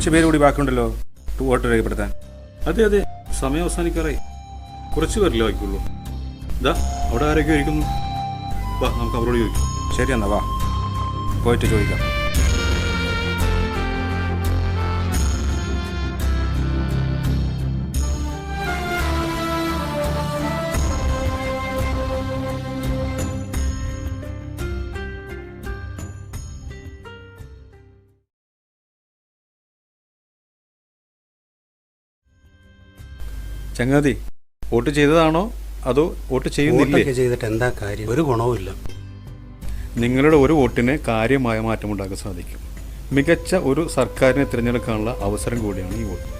കുറച്ച് പേര് കൂടി ബാക്കിയുണ്ടല്ലോ വോട്ട് രേഖപ്പെടുത്താൻ. അതെ അതെ, സമയം അവസാനിക്കാറായി. കുറച്ച് പേരല്ലേ ബാക്കിയുള്ളൂ. ഇതാ അവിടെ ആരൊക്കെ ഇരിക്കുന്നു. വാ, നമുക്ക് അവരോട് ചോദിക്കാം. ശരി എന്നാ വാ, പോയിട്ട് ചോദിക്കാം. ചങ്ങാതി, വോട്ട് ചെയ്തതാണോ അതോ വോട്ട് ചെയ്യുന്നില്ലേ? ചെയ്തിട്ട് എന്താ കാര്യം? ഒരു ഗുണവുമില്ല. നിങ്ങളുടെ ഒരു വോട്ടിന് കാര്യമായ മാറ്റമുണ്ടാക്കാൻ സാധിക്കും. മികച്ച ഒരു സർക്കാരിനെ തിരഞ്ഞെടുക്കാനുള്ള അവസരം കൂടിയാണ് ഈ വോട്ട്.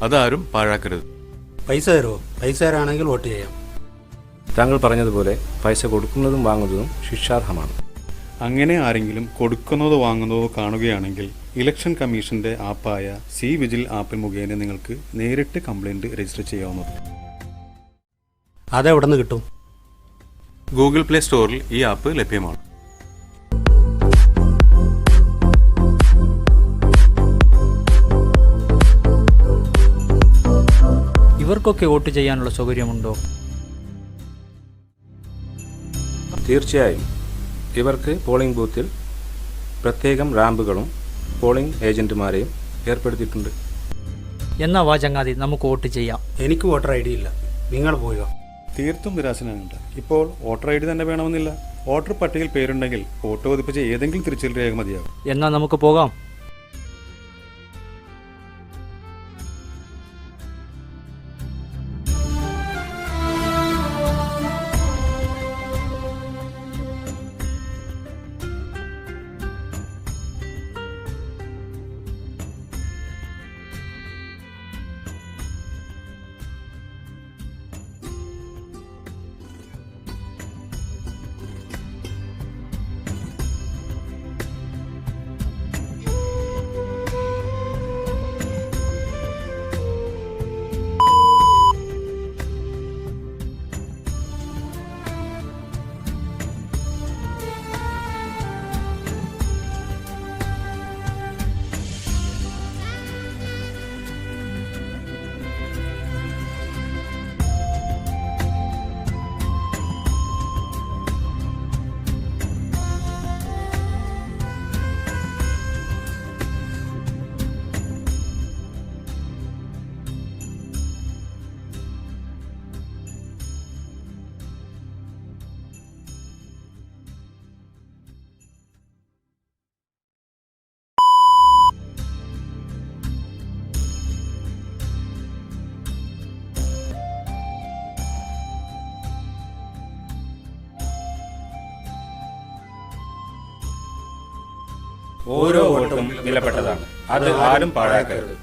അതാരും പാഴാക്കരുത്. പൈസ തരുമോ? പൈസ തരാണെങ്കിൽ വോട്ട് ചെയ്യാം. താങ്കൾ പറഞ്ഞതുപോലെ പൈസ കൊടുക്കുന്നതും വാങ്ങുന്നതും ശിക്ഷാർഹമാണ്. അങ്ങനെ ആരെങ്കിലും കൊടുക്കുന്നതോ വാങ്ങുന്നതോ കാണുകയാണെങ്കിൽ ഇലക്ഷൻ കമ്മീഷന്റെ ആപ്പായ സി വിജിൽ ആപ്പ് മുഖേന നിങ്ങൾക്ക് നേരിട്ട് കംപ്ലൈന്റ് രജിസ്റ്റർ ചെയ്യാവുന്നതാണ്. അതെവിടെ നിന്ന് കിട്ടും? ഗൂഗിൾ പ്ലേ സ്റ്റോറിൽ ഈ ആപ്പ് ലഭ്യമാണ്. ഇവർക്കൊക്കെ വോട്ട് ചെയ്യാനുള്ള സൗകര്യമുണ്ടോ? തീർച്ചയായും. ഇവർക്ക് പോളിംഗ് ബൂത്തിൽ പ്രത്യേകം റാമ്പുകളും പോളിംഗ് ഏജന്റുമാരെയും ഏർപ്പെടുത്തിയിട്ടുണ്ട്. എന്നാ വാ ചങ്ങാതി, നമുക്ക് വോട്ട് ചെയ്യാം. എനിക്ക് വോട്ടർ ഐ ഡി ഇല്ല, നിങ്ങൾ പോയോ? തീർത്തും നിരാശനാകണ്ട. ഇപ്പോൾ വോട്ടർ ഐ ഡി തന്നെ വേണമെന്നില്ല. വോട്ടർ പട്ടികയിൽ പേരുണ്ടെങ്കിൽ ഫോട്ടോ പതിപ്പിച്ച ഏതെങ്കിലും തിരിച്ചറിയൽ രേഖ മതിയാകും. എന്നാ നമുക്ക് പോകാം. ഓരോ വോട്ടും വിലപ്പെട്ടതാണ്. അത് ആരും പാഴാക്കരുത്.